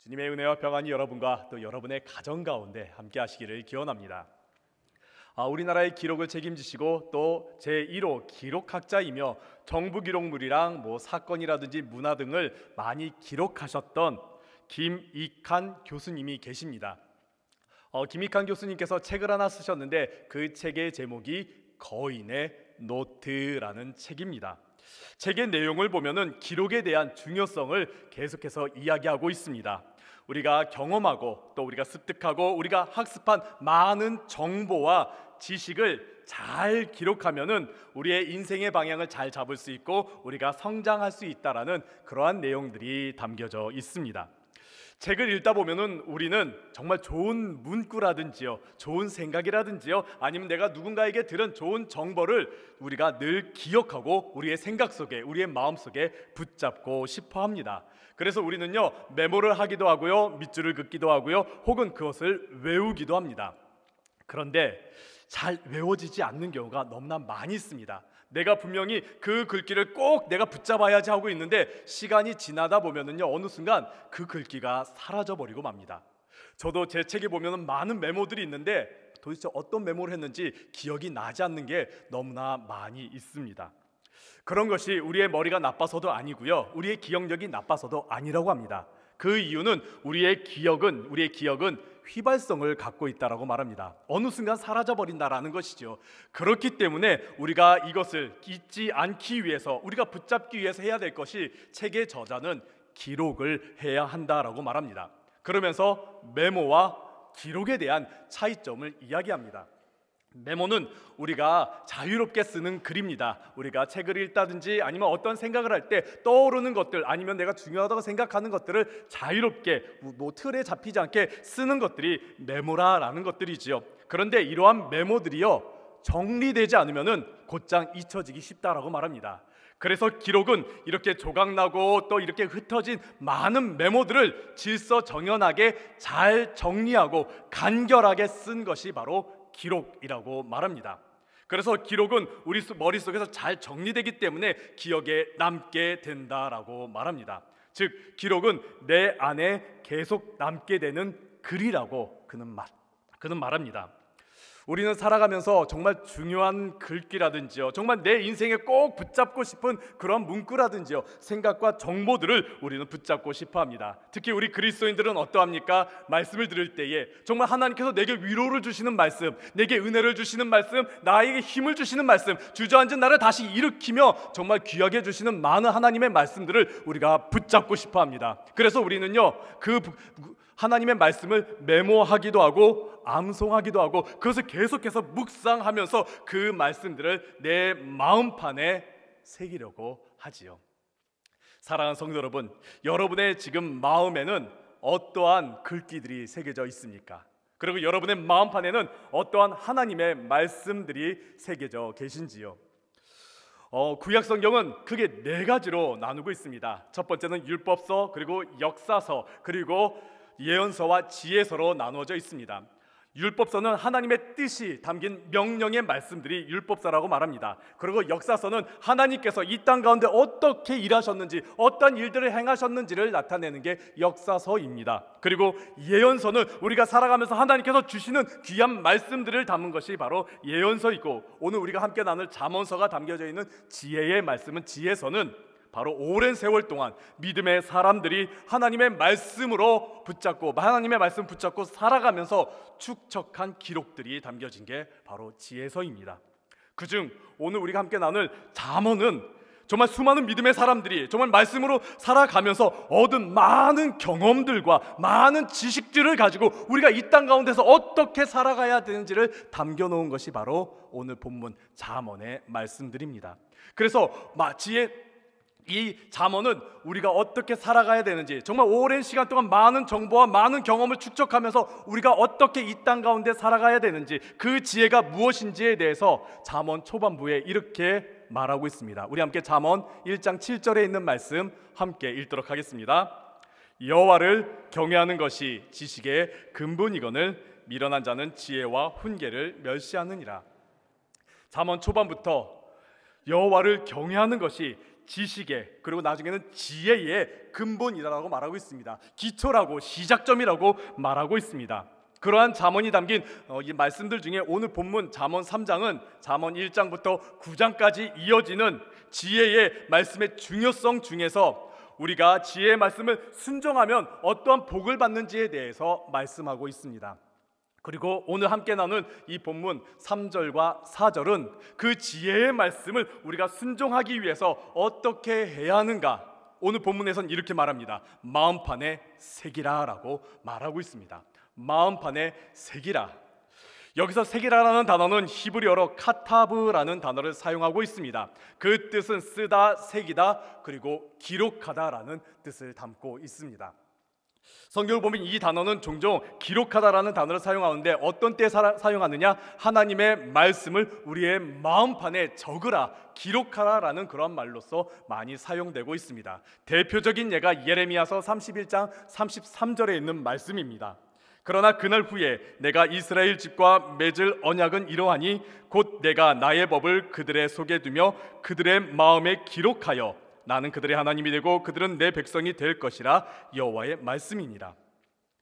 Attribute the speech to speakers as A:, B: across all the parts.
A: 주님의 은혜와 평안이 여러분과 또 여러분의 가정 가운데 함께 하시기를 기원합니다. 우리나라의 기록을 책임지시고 또 제1호 기록학자이며 정부 기록물이랑 사건이라든지 문화 등을 많이 기록하셨던 김익한 교수님이 계십니다. 김익한 교수님께서 책을 하나 쓰셨는데 그 책의 제목이 거인의 노트라는 책입니다. 책의 내용을 보면은 기록에 대한 중요성을 계속해서 이야기하고 있습니다. 우리가 경험하고 또 우리가 습득하고 우리가 학습한 많은 정보와 지식을 잘 기록하면은 우리의 인생의 방향을 잘 잡을 수 있고 우리가 성장할 수 있다라는 그러한 내용들이 담겨져 있습니다. 책을 읽다 보면은 우리는 정말 좋은 문구라든지요, 좋은 생각이라든지요, 아니면 내가 누군가에게 들은 좋은 정보를 우리가 늘 기억하고 우리의 생각 속에, 우리의 마음 속에 붙잡고 싶어 합니다. 그래서 우리는요, 메모를 하기도 하고요, 밑줄을 긋기도 하고요, 혹은 그것을 외우기도 합니다. 그런데 잘 외워지지 않는 경우가 너무나 많이 있습니다. 내가 분명히 그 글귀를 꼭 내가 붙잡아야지 하고 있는데 시간이 지나다 보면은요, 어느 순간 그 글귀가 사라져 버리고 맙니다. 저도 제 책에 보면은 많은 메모들이 있는데 도대체 어떤 메모를 했는지 기억이 나지 않는 게 너무나 많이 있습니다. 그런 것이 우리의 머리가 나빠서도 아니고요, 우리의 기억력이 나빠서도 아니라고 합니다. 그 이유는 우리의 기억은 휘발성을 갖고 있다라고 말합니다. 어느 순간 사라져 버린다라는 것이죠. 그렇기 때문에 우리가 이것을 잊지 않기 위해서, 우리가 붙잡기 위해서 해야 될 것이 책의 저자는 기록을 해야 한다라고 말합니다. 그러면서 메모와 기록에 대한 차이점을 이야기합니다. 메모는 우리가 자유롭게 쓰는 글입니다. 우리가 책을 읽다든지 아니면 어떤 생각을 할 때 떠오르는 것들, 아니면 내가 중요하다고 생각하는 것들을 자유롭게 틀에 잡히지 않게 쓰는 것들이 메모라라는 것들이지요. 그런데 이러한 메모들이요, 정리되지 않으면은 곧장 잊혀지기 쉽다라고 말합니다. 그래서 기록은 이렇게 조각나고 또 이렇게 흩어진 많은 메모들을 질서정연하게 잘 정리하고 간결하게 쓴 것이 바로 기록이라고 말합니다. 그래서 기록은 우리 머릿속에서 잘 정리되기 때문에 기억에 남게 된다라고 말합니다. 즉 기록은 내 안에 계속 남게 되는 글이라고 그는 말합니다. 우리는 살아가면서 정말 중요한 글귀라든지요, 정말 내 인생에 꼭 붙잡고 싶은 그런 문구라든지요, 생각과 정보들을 우리는 붙잡고 싶어합니다. 특히 우리 그리스도인들은 어떠합니까? 말씀을 들을 때에 정말 하나님께서 내게 위로를 주시는 말씀, 내게 은혜를 주시는 말씀, 나에게 힘을 주시는 말씀, 주저앉은 나를 다시 일으키며 정말 귀하게 주시는 많은 하나님의 말씀들을 우리가 붙잡고 싶어합니다. 그래서 우리는요, 그 하나님의 말씀을 메모하기도 하고 암송하기도 하고 그것을 계속해서 묵상하면서 그 말씀들을 내 마음판에 새기려고 하지요. 사랑하는 성도 여러분, 여러분의 지금 마음에는 어떠한 글귀들이 새겨져 있습니까? 그리고 여러분의 마음판에는 어떠한 하나님의 말씀들이 새겨져 계신지요? 구약 성경은 크게 네 가지로 나누고 있습니다. 첫 번째는 율법서, 그리고 역사서, 그리고 예언서와 지혜서로 나누어져 있습니다. 율법서는 하나님의 뜻이 담긴 명령의 말씀들이 율법서라고 말합니다. 그리고 역사서는 하나님께서 이 땅 가운데 어떻게 일하셨는지, 어떤 일들을 행하셨는지를 나타내는 게 역사서입니다. 그리고 예언서는 우리가 살아가면서 하나님께서 주시는 귀한 말씀들을 담은 것이 바로 예언서이고, 오늘 우리가 함께 나눌 잠언서가 담겨져 있는 지혜의 말씀은 지혜서는 바로 오랜 세월 동안 믿음의 사람들이 하나님의 말씀으로 붙잡고, 하나님의 말씀 붙잡고 살아가면서 축적한 기록들이 담겨진 게 바로 지혜서입니다. 그중 오늘 우리가 함께 나눌 잠언은 정말 수많은 믿음의 사람들이 정말 말씀으로 살아가면서 얻은 많은 경험들과 많은 지식들을 가지고 우리가 이 땅 가운데서 어떻게 살아가야 되는지를 담겨놓은 것이 바로 오늘 본문 잠언의 말씀들입니다. 그래서 이 잠언은 우리가 어떻게 살아가야 되는지, 정말 오랜 시간 동안 많은 정보와 많은 경험을 축적하면서 우리가 어떻게 이 땅 가운데 살아가야 되는지, 그 지혜가 무엇인지에 대해서 잠언 초반부에 이렇게 말하고 있습니다. 우리 함께 잠언 1장 7절에 있는 말씀 함께 읽도록 하겠습니다. 여호와를 경외하는 것이 지식의 근본이거늘 미련한 자는 지혜와 훈계를 멸시하느니라. 잠언 초반부터 여호와를 경외하는 것이 지식의 그리고 나중에는 지혜의 근본이라고 말하고 있습니다. 기초라고, 시작점이라고 말하고 있습니다. 그러한 잠언이 담긴 이 말씀들 중에 오늘 본문 잠언 3장은 잠언 1장부터 9장까지 이어지는 지혜의 말씀의 중요성 중에서 우리가 지혜의 말씀을 순종하면 어떠한 복을 받는지에 대해서 말씀하고 있습니다. 그리고 오늘 함께 나눈 이 본문 3절과 4절은 그 지혜의 말씀을 우리가 순종하기 위해서 어떻게 해야 하는가, 오늘 본문에서는 이렇게 말합니다. 마음판에 새기라 라고 말하고 있습니다. 마음판에 새기라. 여기서 새기라라는 단어는 히브리어로 카타브라는 단어를 사용하고 있습니다. 그 뜻은 쓰다, 새기다, 그리고 기록하다라는 뜻을 담고 있습니다. 성경을 보면 이 단어는 종종 기록하다라는 단어를 사용하는데 어떤 때 사용하느냐? 하나님의 말씀을 우리의 마음판에 적으라, 기록하라라는 그런 말로서 많이 사용되고 있습니다. 대표적인 예가 예레미야서 31장 33절에 있는 말씀입니다. 그러나 그날 후에 내가 이스라엘 집과 맺을 언약은 이러하니 곧 내가 나의 법을 그들의 속에 두며 그들의 마음에 기록하여 나는 그들의 하나님이 되고 그들은 내 백성이 될 것이라 여호와의 말씀이니라.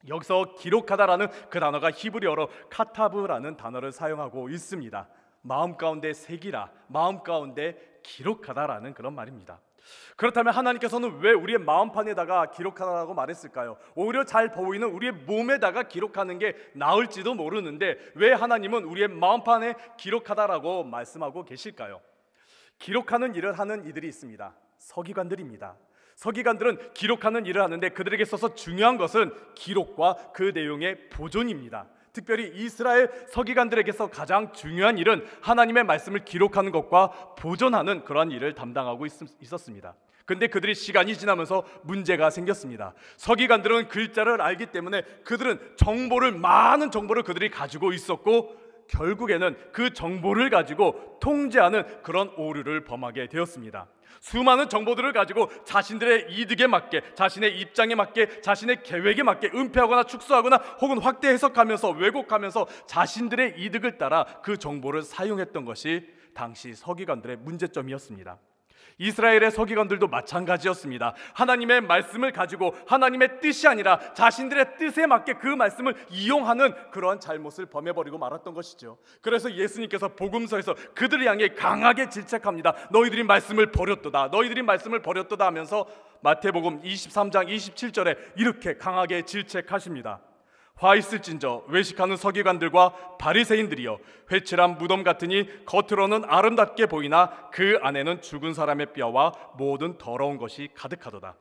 A: 여기서 기록하다라는 그 단어가 히브리어로 카타브라는 단어를 사용하고 있습니다. 마음 가운데 새기라, 마음 가운데 기록하다라는 그런 말입니다. 그렇다면 하나님께서는 왜 우리의 마음판에다가 기록하라고 말했을까요? 오히려 잘 보이는 우리의 몸에다가 기록하는 게 나을지도 모르는데 왜 하나님은 우리의 마음판에 기록하다라고 말씀하고 계실까요? 기록하는 일을 하는 이들이 있습니다. 서기관들입니다. 서기관들은 기록하는 일을 하는데 그들에게 있어서 중요한 것은 기록과 그 내용의 보존입니다. 특별히 이스라엘 서기관들에게서 가장 중요한 일은 하나님의 말씀을 기록하는 것과 보존하는 그런 일을 담당하고 있었습니다. 근데 그들이 시간이 지나면서 문제가 생겼습니다. 서기관들은 글자를 알기 때문에 그들은 많은 정보를 그들이 가지고 있었고 결국에는 그 정보를 가지고 통제하는 그런 오류를 범하게 되었습니다. 수많은 정보들을 가지고 자신들의 이득에 맞게, 자신의 입장에 맞게, 자신의 계획에 맞게 은폐하거나 축소하거나 혹은 확대 해석하면서 왜곡하면서 자신들의 이득을 따라 그 정보를 사용했던 것이 당시 서기관들의 문제점이었습니다. 이스라엘의 서기관들도 마찬가지였습니다. 하나님의 말씀을 가지고 하나님의 뜻이 아니라 자신들의 뜻에 맞게 그 말씀을 이용하는 그러한 잘못을 범해버리고 말았던 것이죠. 그래서 예수님께서 복음서에서 그들을 향해 강하게 질책합니다. 너희들이 말씀을 버렸도다, 너희들이 말씀을 버렸도다 하면서 마태복음 23장 27절에 이렇게 강하게 질책하십니다. 화 있을진저 외식하는 서기관들과 바리새인들이여, 회칠한 무덤 같으니 겉으로는 아름답게 보이나 그 안에는 죽은 사람의 뼈와 모든 더러운 것이 가득하도다.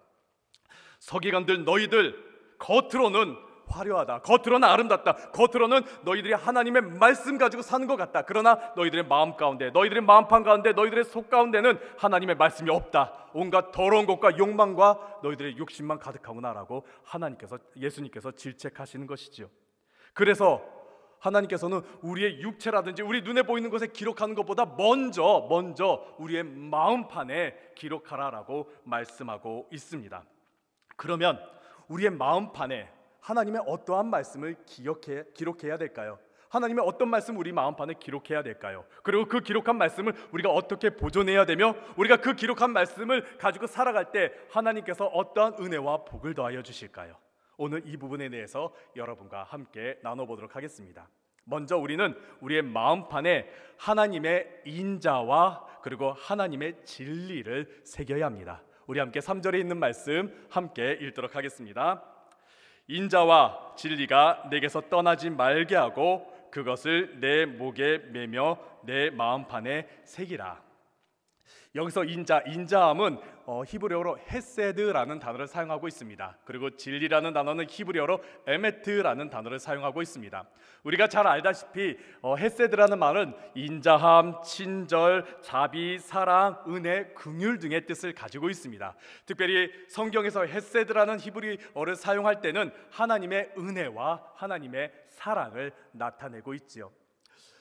A: 서기관들, 너희들 겉으로는 화려하다, 겉으로는 아름답다, 겉으로는 너희들이 하나님의 말씀 가지고 사는 것 같다. 그러나 너희들의 마음 가운데, 너희들의 마음판 가운데, 너희들의 속 가운데는 하나님의 말씀이 없다. 온갖 더러운 것과 욕망과 너희들의 욕심만 가득하구나라고 예수님께서 질책하시는 것이지요. 그래서 하나님께서는 우리의 육체라든지 우리 눈에 보이는 것에 기록하는 것보다 먼저 우리의 마음판에 기록하라라고 말씀하고 있습니다. 그러면 우리의 마음판에 하나님의 어떠한 말씀을 기록해야 될까요? 하나님의 어떤 말씀 우리 마음판에 기록해야 될까요? 그리고 그 기록한 말씀을 우리가 어떻게 보존해야 되며 우리가 그 기록한 말씀을 가지고 살아갈 때 하나님께서 어떠한 은혜와 복을 더하여 주실까요? 오늘 이 부분에 대해서 여러분과 함께 나눠보도록 하겠습니다. 먼저 우리는 우리의 마음판에 하나님의 인자와 그리고 하나님의 진리를 새겨야 합니다. 우리 함께 3절에 있는 말씀 함께 읽도록 하겠습니다. 인자와 진리가 내게서 떠나지 말게 하고 그것을 내 목에 매며 내 마음판에 새기라. 여기서 인자함은 히브리어로 헤세드라는 단어를 사용하고 있습니다. 그리고 진리라는 단어는 히브리어로 에메트라는 단어를 사용하고 있습니다. 우리가 잘 알다시피 헤세드라는 말은 인자함, 친절, 자비, 사랑, 은혜, 긍휼 등의 뜻을 가지고 있습니다. 특별히 성경에서 헤세드라는 히브리어를 사용할 때는 하나님의 은혜와 하나님의 사랑을 나타내고 있지요.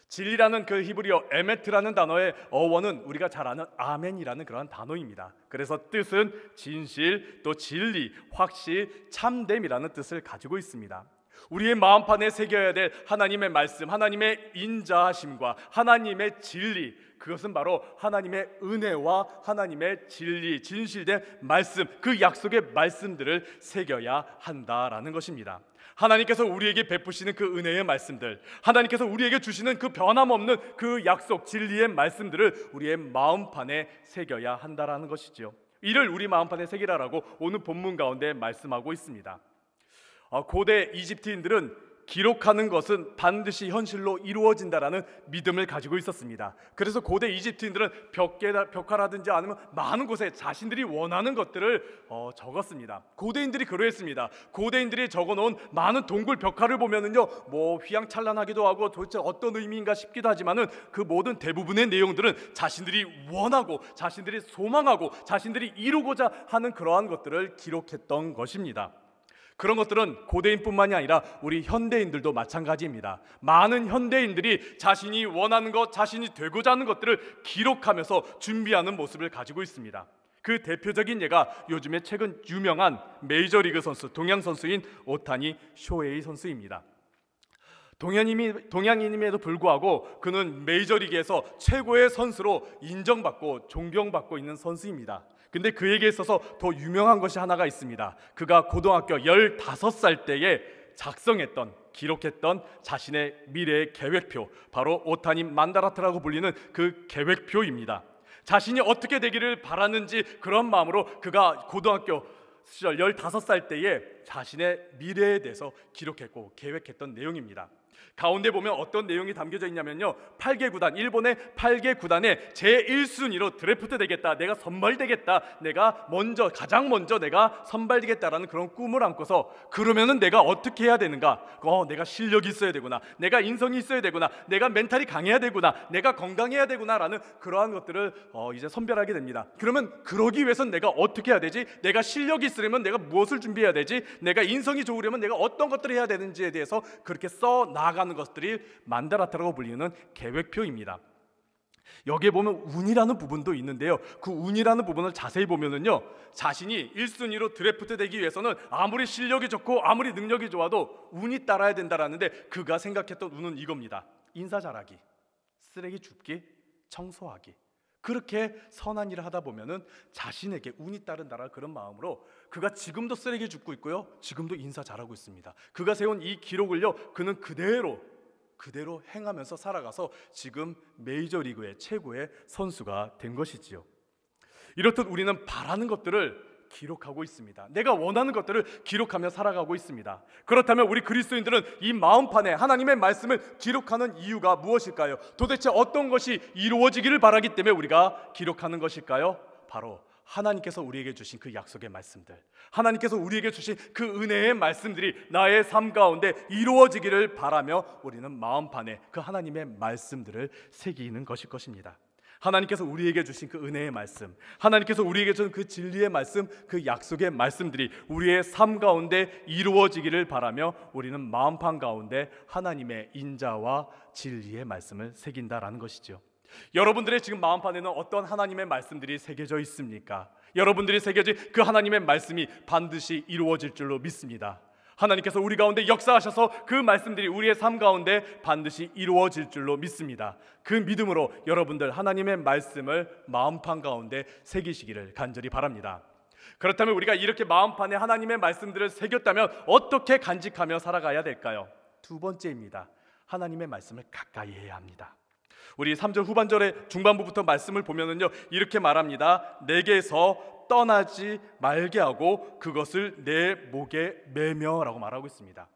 A: 진리라는 그 히브리어 에메트라는 단어의 어원은 우리가 잘 아는 아멘이라는 그런 단어입니다. 그래서 뜻은 진실, 또 진리, 확실, 참됨이라는 뜻을 가지고 있습니다. 우리의 마음판에 새겨야 될 하나님의 말씀, 하나님의 인자하심과 하나님의 진리, 그것은 바로 하나님의 은혜와 하나님의 진리, 진실된 말씀, 그 약속의 말씀들을 새겨야 한다라는 것입니다. 하나님께서 우리에게 베푸시는 그 은혜의 말씀들, 하나님께서 우리에게 주시는 그 변함없는 그 약속, 진리의 말씀들을 우리의 마음판에 새겨야 한다라는 것이지요. 이를 우리 마음판에 새기라라고 오늘 본문 가운데 말씀하고 있습니다. 고대 이집트인들은 기록하는 것은 반드시 현실로 이루어진다라는 믿음을 가지고 있었습니다. 그래서 고대 이집트인들은 벽화라든지 아니면 많은 곳에 자신들이 원하는 것들을 적었습니다. 고대인들이 그러했습니다. 고대인들이 적어놓은 많은 동굴 벽화를 보면은요, 뭐 휘황찬란하기도 하고 도대체 어떤 의미인가 싶기도 하지만은 그 모든 대부분의 내용들은 자신들이 원하고 자신들이 소망하고 자신들이 이루고자 하는 그러한 것들을 기록했던 것입니다. 그런 것들은 고대인뿐만이 아니라 우리 현대인들도 마찬가지입니다. 많은 현대인들이 자신이 원하는 것, 자신이 되고자 하는 것들을 기록하면서 준비하는 모습을 가지고 있습니다. 그 대표적인 예가 요즘에 최근 유명한 메이저리그 선수, 동양 선수인 오타니 쇼헤이 선수입니다. 동양인임에도 불구하고 그는 메이저리그에서 최고의 선수로 인정받고 존경받고 있는 선수입니다. 근데 그에게 있어서 더 유명한 것이 하나가 있습니다. 그가 고등학교 15살 때에 기록했던 자신의 미래의 계획표, 바로 오타니 만다라트라고 불리는 그 계획표입니다. 자신이 어떻게 되기를 바랐는지 그런 마음으로 그가 고등학교 시절 15살 때에 자신의 미래에 대해서 기록했고 계획했던 내용입니다. 가운데 보면 어떤 내용이 담겨져 있냐면요, 8개 구단, 일본의 8개 구단에 제1순위로 드래프트 되겠다, 내가 선발되겠다, 가장 먼저 내가 선발되겠다라는 그런 꿈을 안고서, 그러면은 내가 어떻게 해야 되는가? 내가 실력이 있어야 되구나, 내가 인성이 있어야 되구나, 내가 멘탈이 강해야 되구나, 내가 건강해야 되구나라는 그러한 것들을 이제 선별하게 됩니다. 그러면 그러기 위해서는 내가 어떻게 해야 되지? 내가 실력이 있으려면 내가 무엇을 준비해야 되지? 내가 인성이 좋으려면 내가 어떤 것들을 해야 되는지에 대해서 그렇게 써 나가는 것들이 만다라트라고 불리는 계획표입니다. 여기에 보면 운이라는 부분도 있는데요, 그 운이라는 부분을 자세히 보면은요, 자신이 1순위로 드래프트 되기 위해서는 아무리 실력이 좋고 아무리 능력이 좋아도 운이 따라야 된다라는데, 그가 생각했던 운은 이겁니다. 인사 잘하기, 쓰레기 줍기, 청소하기. 그렇게 선한 일을 하다 보면은 자신에게 운이 따른다라는 그런 마음으로 그가 지금도 쓰레기 줍고 있고요, 지금도 인사 잘하고 있습니다. 그가 세운 이 기록을요, 그는 그대로 행하면서 살아가서 지금 메이저리그의 최고의 선수가 된 것이지요. 이렇듯 우리는 바라는 것들을 기록하고 있습니다. 내가 원하는 것들을 기록하며 살아가고 있습니다. 그렇다면 우리 그리스도인들은 이 마음판에 하나님의 말씀을 기록하는 이유가 무엇일까요? 도대체 어떤 것이 이루어지기를 바라기 때문에 우리가 기록하는 것일까요? 바로 하나님께서 우리에게 주신 그 약속의 말씀들, 하나님께서 우리에게 주신 그 은혜의 말씀들이 나의 삶 가운데 이루어지기를 바라며 우리는 마음판에 그 하나님의 말씀들을 새기는 것일 것입니다. 하나님께서 우리에게 주신 그 은혜의 말씀, 하나님께서 우리에게 주신 그 진리의 말씀, 그 약속의 말씀들이 우리의 삶 가운데 이루어지기를 바라며 우리는 마음판 가운데 하나님의 인자와 진리의 말씀을 새긴다라는 것이죠. 여러분들의 지금 마음판에는 어떤 하나님의 말씀들이 새겨져 있습니까? 여러분들이 새겨진 그 하나님의 말씀이 반드시 이루어질 줄로 믿습니다. 하나님께서 우리 가운데 역사하셔서 그 말씀들이 우리의 삶 가운데 반드시 이루어질 줄로 믿습니다. 그 믿음으로 여러분들 하나님의 말씀을 마음판 가운데 새기시기를 간절히 바랍니다. 그렇다면 우리가 이렇게 마음판에 하나님의 말씀들을 새겼다면 어떻게 간직하며 살아가야 될까요? 두 번째입니다. 하나님의 말씀을 가까이 해야 합니다. 우리 3절 후반절의 중반부부터 말씀을 보면은요, 이렇게 말합니다. 내게서 떠나지 말게 하고 그것을 내 목에 매며라고 말하고 있습니다.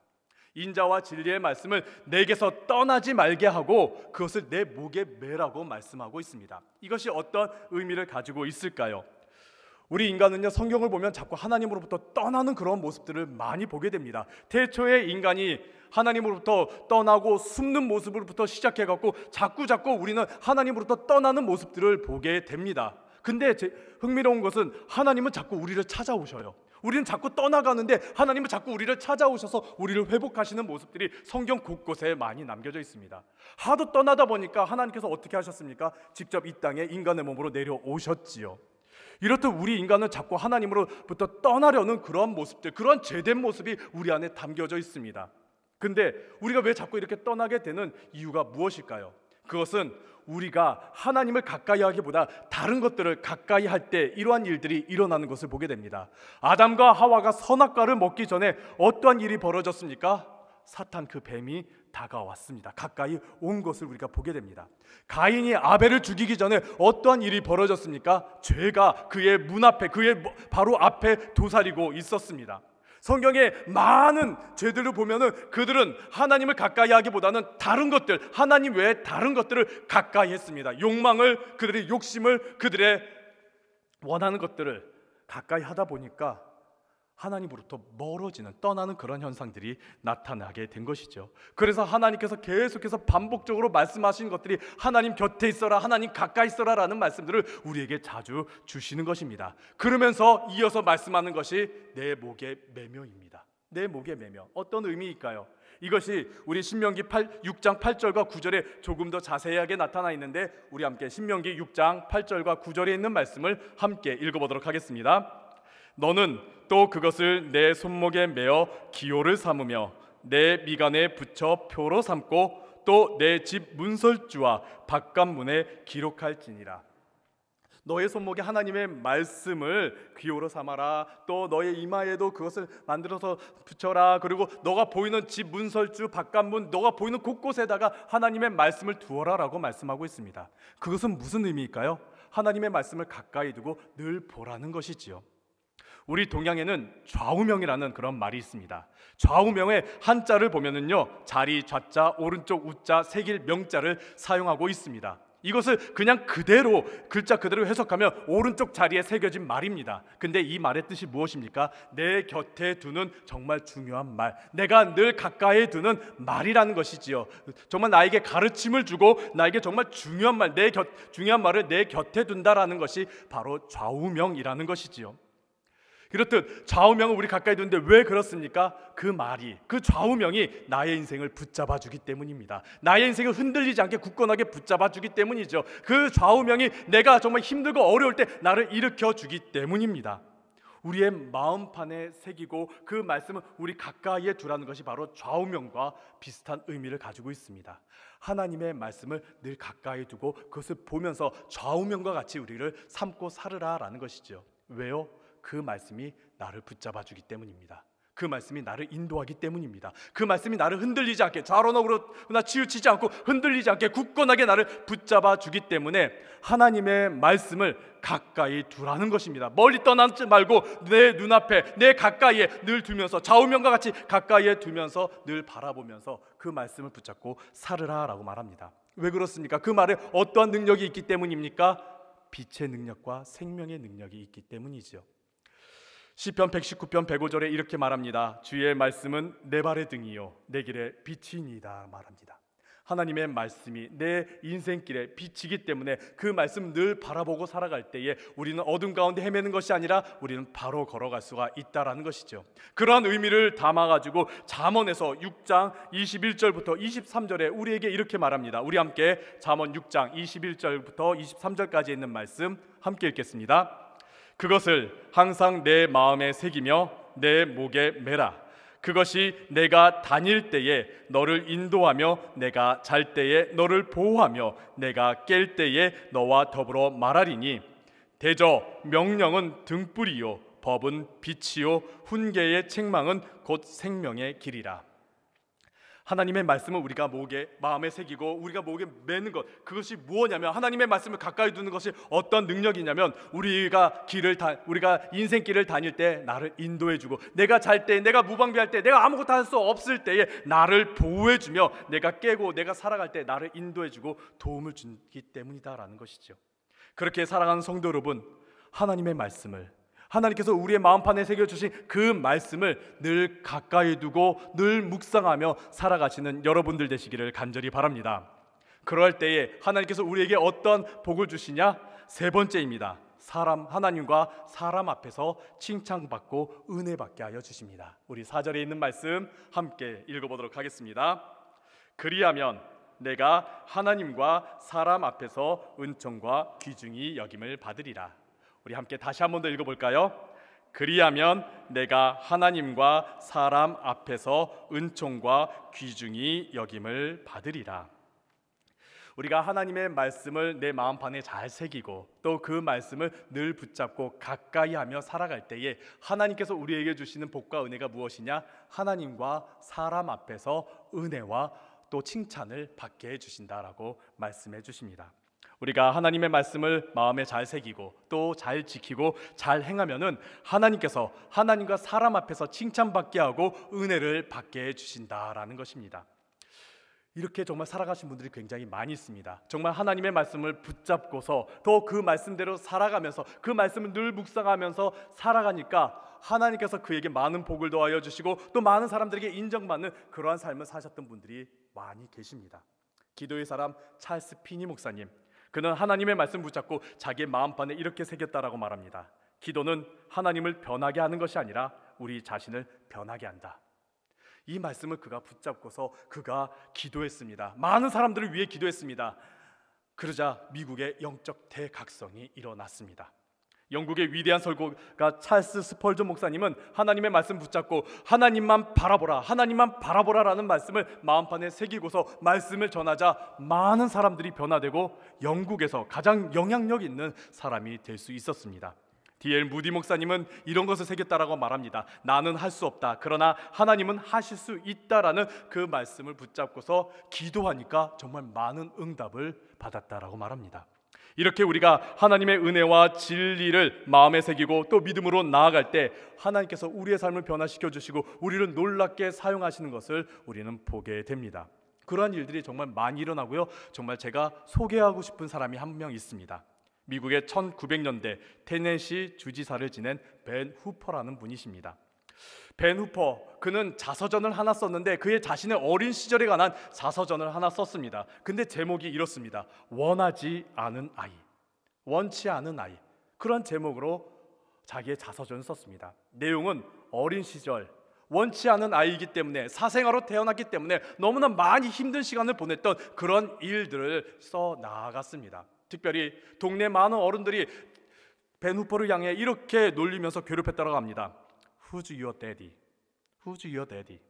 A: 인자와 진리의 말씀을 내게서 떠나지 말게 하고 그것을 내 목에 매라고 말씀하고 있습니다. 이것이 어떤 의미를 가지고 있을까요? 우리 인간은요, 성경을 보면 자꾸 하나님으로부터 떠나는 그런 모습들을 많이 보게 됩니다. 태초에 인간이 하나님으로부터 떠나고 숨는 모습으로부터 시작해갖고 자꾸 우리는 하나님으로부터 떠나는 모습들을 보게 됩니다. 근데 흥미로운 것은 하나님은 자꾸 우리를 찾아오셔요. 우리는 자꾸 떠나가는데 하나님은 자꾸 우리를 찾아오셔서 우리를 회복하시는 모습들이 성경 곳곳에 많이 남겨져 있습니다. 하도 떠나다 보니까 하나님께서 어떻게 하셨습니까? 직접 이 땅에 인간의 몸으로 내려오셨지요. 이렇듯 우리 인간은 자꾸 하나님으로부터 떠나려는 그런 모습들, 그런 죄된 모습이 우리 안에 담겨져 있습니다. 근데 우리가 왜 자꾸 이렇게 떠나게 되는 이유가 무엇일까요? 그것은 우리가 하나님을 가까이 하기보다 다른 것들을 가까이 할 때 이러한 일들이 일어나는 것을 보게 됩니다. 아담과 하와가 선악과를 먹기 전에 어떠한 일이 벌어졌습니까? 사탄 그 뱀이 다가왔습니다. 가까이 온 것을 우리가 보게 됩니다. 가인이 아벨을 죽이기 전에 어떠한 일이 벌어졌습니까? 죄가 그의 문 앞에, 그의 바로 앞에 도사리고 있었습니다. 성경의 많은 죄들을 보면은 그들은 하나님을 가까이 하기보다는 다른 것들, 하나님 외에 다른 것들을 가까이 했습니다. 욕망을, 그들의 욕심을, 그들의 원하는 것들을 가까이 하다 보니까 하나님으로부터 멀어지는, 떠나는 그런 현상들이 나타나게 된 것이죠. 그래서 하나님께서 계속해서 반복적으로 말씀하신 것들이 하나님 곁에 있어라, 하나님 가까이 있어라 라는 말씀들을 우리에게 자주 주시는 것입니다. 그러면서 이어서 말씀하는 것이 내 목의 매며입니다. 내 목의 매며. 어떤 의미일까요? 이것이 우리 신명기 6장 8절과 9절에 조금 더 자세하게 나타나 있는데, 우리 함께 신명기 6장 8절과 9절에 있는 말씀을 함께 읽어보도록 하겠습니다. 너는 또 그것을 내 손목에 매어 기호를 삼으며 내 미간에 붙여 표로 삼고 또 내 집 문설주와 바깥문에 기록할지니라. 너의 손목에 하나님의 말씀을 기호로 삼아라. 또 너의 이마에도 그것을 만들어서 붙여라. 그리고 너가 보이는 집 문설주, 바깥문, 너가 보이는 곳곳에다가 하나님의 말씀을 두어라 라고 말씀하고 있습니다. 그것은 무슨 의미일까요? 하나님의 말씀을 가까이 두고 늘 보라는 것이지요. 우리 동양에는 좌우명이라는 그런 말이 있습니다. 좌우명의 한자를 보면은요, 자리 좌자, 오른쪽 우자, 새길 명자를 사용하고 있습니다. 이것을 그냥 그대로, 글자 그대로 해석하면 오른쪽 자리에 새겨진 말입니다. 근데 이 말의 뜻이 무엇입니까? 내 곁에 두는 정말 중요한 말, 내가 늘 가까이 두는 말이라는 것이지요. 정말 나에게 가르침을 주고 나에게 정말 중요한 말, 중요한 말을 내 곁에 둔다라는 것이 바로 좌우명이라는 것이지요. 그렇듯 좌우명을 우리 가까이 두는데 왜 그렇습니까? 그 말이, 그 좌우명이 나의 인생을 붙잡아 주기 때문입니다. 나의 인생을 흔들리지 않게 굳건하게 붙잡아 주기 때문이죠. 그 좌우명이 내가 정말 힘들고 어려울 때 나를 일으켜 주기 때문입니다. 우리의 마음판에 새기고 그 말씀을 우리 가까이에 두라는 것이 바로 좌우명과 비슷한 의미를 가지고 있습니다. 하나님의 말씀을 늘 가까이 두고 그것을 보면서 좌우명과 같이 우리를 삼고 살으라라는 것이죠. 왜요? 그 말씀이 나를 붙잡아 주기 때문입니다. 그 말씀이 나를 인도하기 때문입니다. 그 말씀이 나를 흔들리지 않게, 좌로나 우로나 치우치지 않고 흔들리지 않게 굳건하게 나를 붙잡아 주기 때문에 하나님의 말씀을 가까이 두라는 것입니다. 멀리 떠나지 말고 내 눈앞에, 내 가까이에 늘 두면서, 좌우명과 같이 가까이에 두면서 늘 바라보면서 그 말씀을 붙잡고 살으라 라고 말합니다. 왜 그렇습니까? 그 말에 어떠한 능력이 있기 때문입니까? 빛의 능력과 생명의 능력이 있기 때문이죠. 시편 119편 105절에 이렇게 말합니다. 주의 말씀은 내 발의 등이요 내 길의 빛이니이다 말합니다. 하나님의 말씀이 내 인생길에 빛이기 때문에 그 말씀 늘 바라보고 살아갈 때에 우리는 어둠 가운데 헤매는 것이 아니라 우리는 바로 걸어갈 수가 있다라는 것이죠. 그러한 의미를 담아가지고 잠언에서 6장 21절부터 23절에 우리에게 이렇게 말합니다. 우리 함께 잠언 6장 21절부터 23절까지 있는 말씀 함께 읽겠습니다. 그것을 항상 내 마음에 새기며 내 목에 매라. 그것이 내가 다닐 때에 너를 인도하며 내가 잘 때에 너를 보호하며 내가 깰 때에 너와 더불어 말하리니 대저 명령은 등불이요 법은 빛이요 훈계의 책망은 곧 생명의 길이라. 하나님의 말씀을 우리가 마음에 새기고 우리가 목에 매는 것, 그것이 무엇이냐면 하나님의 말씀을 가까이 두는 것이 어떤 능력이냐면 우리가 인생길을 다닐 때 나를 인도해주고, 내가 잘 때, 내가 무방비할 때, 내가 아무것도 할 수 없을 때에 나를 보호해주며, 내가 깨고 내가 살아갈 때 나를 인도해주고 도움을 주기 때문이다라는 것이죠. 그렇게 살아가는 성도 여러분, 하나님의 말씀을, 하나님께서 우리의 마음판에 새겨주신 그 말씀을 늘 가까이 두고 늘 묵상하며 살아가시는 여러분들 되시기를 간절히 바랍니다. 그럴 때에 하나님께서 우리에게 어떤 복을 주시냐? 세 번째입니다. 하나님과 사람 앞에서 칭찬받고 은혜받게 하여 주십니다. 우리 4절에 있는 말씀 함께 읽어보도록 하겠습니다. 그리하면 내가 하나님과 사람 앞에서 은총과 귀중히 여김을 받으리라. 우리 함께 다시 한 번 더 읽어볼까요? 그리하면 내가 하나님과 사람 앞에서 은총과 귀중히 여김을 받으리라. 우리가 하나님의 말씀을 내 마음판에 잘 새기고 또 그 말씀을 늘 붙잡고 가까이 하며 살아갈 때에 하나님께서 우리에게 주시는 복과 은혜가 무엇이냐? 하나님과 사람 앞에서 은혜와 또 칭찬을 받게 해주신다라고 말씀해 주십니다. 우리가 하나님의 말씀을 마음에 잘 새기고 또 잘 지키고 잘 행하면은 하나님께서 하나님과 사람 앞에서 칭찬받게 하고 은혜를 받게 해주신다라는 것입니다. 이렇게 정말 살아가신 분들이 굉장히 많이 있습니다. 정말 하나님의 말씀을 붙잡고서 또 그 말씀대로 살아가면서 그 말씀을 늘 묵상하면서 살아가니까 하나님께서 그에게 많은 복을 더하여 주시고 또 많은 사람들에게 인정받는 그러한 삶을 사셨던 분들이 많이 계십니다. 기도의 사람 찰스 피니 목사님, 그는 하나님의 말씀 붙잡고 자기의 마음판에 이렇게 새겼다라고 말합니다. 기도는 하나님을 변하게 하는 것이 아니라 우리 자신을 변하게 한다. 이 말씀을 그가 붙잡고서 그가 기도했습니다. 많은 사람들을 위해 기도했습니다. 그러자 미국의 영적 대각성이 일어났습니다. 영국의 위대한 설교가 찰스 스펄전 목사님은 하나님의 말씀 붙잡고 하나님만 바라보라, 하나님만 바라보라라는 말씀을 마음판에 새기고서 말씀을 전하자 많은 사람들이 변화되고 영국에서 가장 영향력 있는 사람이 될 수 있었습니다. D.L. 무디 목사님은 이런 것을 새겼다라고 말합니다. 나는 할 수 없다, 그러나 하나님은 하실 수 있다라는 그 말씀을 붙잡고서 기도하니까 정말 많은 응답을 받았다라고 말합니다. 이렇게 우리가 하나님의 은혜와 진리를 마음에 새기고 또 믿음으로 나아갈 때 하나님께서 우리의 삶을 변화시켜 주시고 우리를 놀랍게 사용하시는 것을 우리는 보게 됩니다. 그러한 일들이 정말 많이 일어나고요. 정말 제가 소개하고 싶은 사람이 한 명 있습니다. 미국의 1900년대 테네시 주지사를 지낸 벤 후퍼라는 분이십니다. 벤 후퍼, 그는 자서전을 하나 썼는데 그의 자신의 어린 시절에 관한 자서전을 하나 썼습니다. 근데 제목이 이렇습니다. 원하지 않은 아이, 원치 않은 아이. 그런 제목으로 자기의 자서전을 썼습니다. 내용은 어린 시절 원치 않은 아이이기 때문에 사생아로 태어났기 때문에 너무나 많이 힘든 시간을 보냈던 그런 일들을 써 나아갔습니다. 특별히 동네 많은 어른들이 벤 후퍼를 향해 이렇게 놀리면서 괴롭혔다고 합니다. Who's your daddy? Who's your daddy?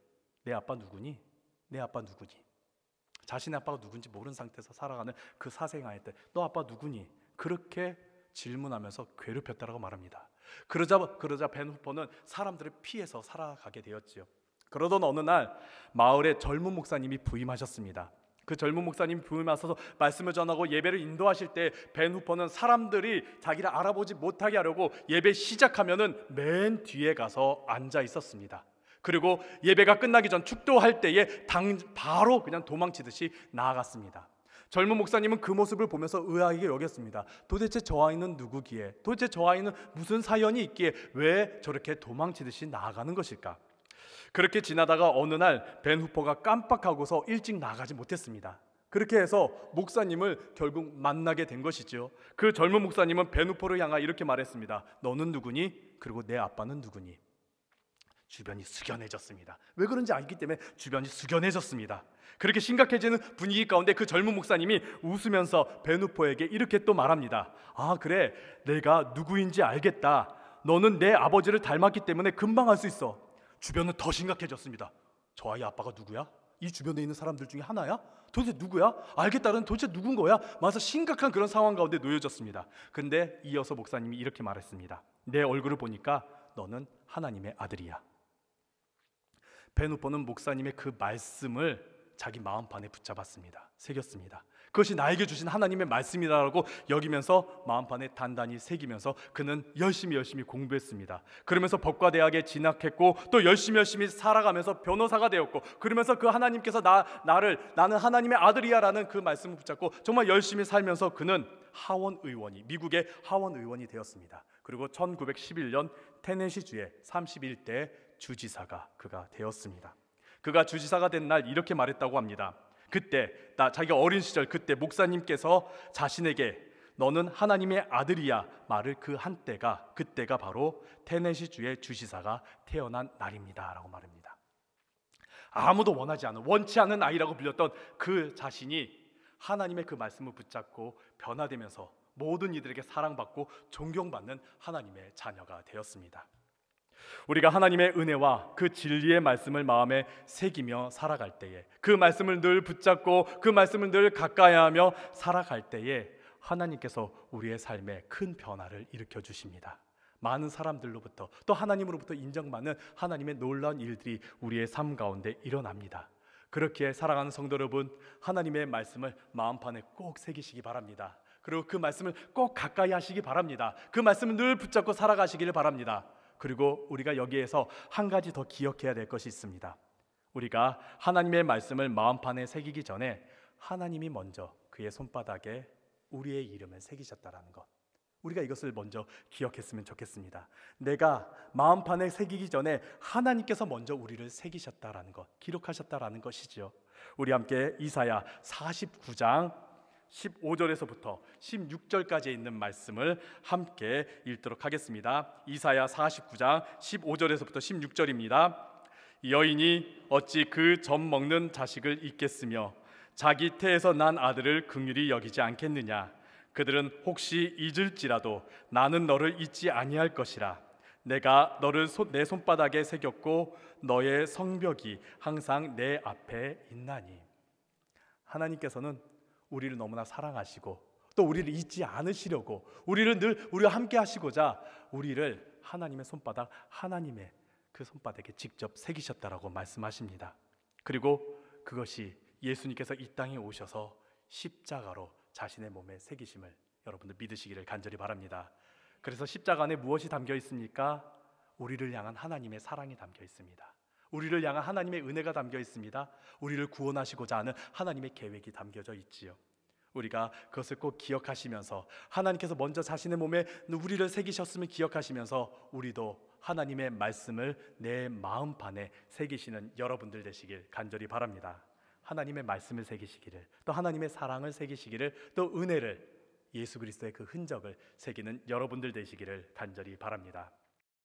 A: 내 아빠 누구니? 내 아빠 누구니? 자신의 아빠가 누군지 모르는 상태에서 살아가는 그 사생아일 때 너 아빠 누구니? 그렇게 질문하면서 괴롭혔다고 말합니다. 그러자 벤 후퍼는 사람들을 피해서 살아가게 되었지요. 그러던 어느 날 마을에 젊은 목사님이 부임하셨습니다. 그 젊은 목사님이 부임하셔서 말씀을 전하고 예배를 인도하실 때 벤 후퍼는 사람들이 자기를 알아보지 못하게 하려고 예배 시작하면은 맨 뒤에 가서 앉아 있었습니다. 그리고 예배가 끝나기 전 축도할 때에 바로 그냥 도망치듯이 나아갔습니다. 젊은 목사님은 그 모습을 보면서 의아하게 여겼습니다. 도대체 저 아이는 누구기에, 도대체 저 아이는 무슨 사연이 있기에 왜 저렇게 도망치듯이 나아가는 것일까? 그렇게 지나다가 어느 날 벤 후퍼가 깜빡하고서 일찍 나가지 못했습니다. 그렇게 해서 목사님을 결국 만나게 된 것이죠. 그 젊은 목사님은 벤 후퍼를 향하여 이렇게 말했습니다. 너는 누구니? 그리고 내 아빠는 누구니? 주변이 숙연해졌습니다. 왜 그런지 알기 때문에 주변이 숙연해졌습니다. 그렇게 심각해지는 분위기 가운데 그 젊은 목사님이 웃으면서 벤 후퍼에게 이렇게 또 말합니다. 아, 그래, 내가 누구인지 알겠다. 너는 내 아버지를 닮았기 때문에 금방 알 수 있어. 주변은 더 심각해졌습니다. 저 아이 아빠가 누구야? 이 주변에 있는 사람들 중에 하나야? 도대체 누구야? 알겠다는 도대체 누군 거야? 맞아, 심각한 그런 상황 가운데 놓여졌습니다. 근데 이어서 목사님이 이렇게 말했습니다. 내 얼굴을 보니까 너는 하나님의 아들이야. 벤 후퍼는 목사님의 그 말씀을 자기 마음판에 붙잡았습니다. 새겼습니다. 그것이 나에게 주신 하나님의 말씀이라고 여기면서 마음판에 단단히 새기면서 그는 열심히 공부했습니다. 그러면서 법과 대학에 진학했고 또 열심히 살아가면서 변호사가 되었고, 그러면서 그 하나님께서 나는 하나님의 아들이야라는 그 말씀을 붙잡고 정말 열심히 살면서 그는 미국의 하원 의원이 되었습니다. 그리고 1911년 테네시주의 31대 주지사가 그가 되었습니다. 그가 주지사가 된 날 이렇게 말했다고 합니다. 그때 자기가 어린 시절 그때 목사님께서 자신에게 너는 하나님의 아들이야 말을 그때가 바로 테네시주의 주지사가 태어난 날입니다 라고 말합니다. 아무도 원치 않은 아이라고 불렸던 그 자신이 하나님의 그 말씀을 붙잡고 변화되면서 모든 이들에게 사랑받고 존경받는 하나님의 자녀가 되었습니다. 우리가 하나님의 은혜와 그 진리의 말씀을 마음에 새기며 살아갈 때에, 그 말씀을 늘 붙잡고 그 말씀을 늘 가까이하며 살아갈 때에 하나님께서 우리의 삶에 큰 변화를 일으켜 주십니다. 많은 사람들로부터 또 하나님으로부터 인정받는 하나님의 놀라운 일들이 우리의 삶 가운데 일어납니다. 그렇게 살아가는 성도 여러분, 하나님의 말씀을 마음판에 꼭 새기시기 바랍니다. 그리고 그 말씀을 꼭 가까이 하시기 바랍니다. 그 말씀을 늘 붙잡고 살아가시기를 바랍니다. 그리고 우리가 여기에서 한 가지 더 기억해야 될 것이 있습니다. 우리가 하나님의 말씀을 마음판에 새기기 전에 하나님이 먼저 그의 손바닥에 우리의 이름을 새기셨다라는 것, 우리가 이것을 먼저 기억했으면 좋겠습니다. 내가 마음판에 새기기 전에 하나님께서 먼저 우리를 새기셨다라는 것, 기록하셨다라는 것이죠. 우리 함께 이사야 49장 15절에서부터 16절까지 있는 말씀을 함께 읽도록 하겠습니다. 이사야 49장 15절에서부터 16절입니다. 여인이 어찌 그 젖 먹는 자식을 잊겠으며 자기 태에서 난 아들을 긍휼히 여기지 않겠느냐. 그들은 혹시 잊을지라도 나는 너를 잊지 아니할 것이라. 내가 너를 내 손바닥에 새겼고 너의 성벽이 항상 내 앞에 있나니. 하나님께서는 우리를 너무나 사랑하시고 또 우리를 잊지 않으시려고 우리를 늘 우리와 함께 하시고자 우리를 하나님의 손바닥, 하나님의 그 손바닥에 직접 새기셨다라고 말씀하십니다. 그리고 그것이 예수님께서 이 땅에 오셔서 십자가로 자신의 몸에 새기심을 여러분들 믿으시기를 간절히 바랍니다. 그래서 십자가 안에 무엇이 담겨 있습니까? 우리를 향한 하나님의 사랑이 담겨 있습니다. 우리를 향한 하나님의 은혜가 담겨 있습니다. 우리를 구원하시고자 하는 하나님의 계획이 담겨져 있지요. 우리가 그것을 꼭 기억하시면서 하나님께서 먼저 자신의 몸에 우리를 새기셨음을 기억하시면서 우리도 하나님의 말씀을 내 마음판에 새기시는 여러분들 되시길 간절히 바랍니다. 하나님의 말씀을 새기시기를, 또 하나님의 사랑을 새기시기를, 또 은혜를, 예수 그리스도의 그 흔적을 새기는 여러분들 되시기를 간절히 바랍니다.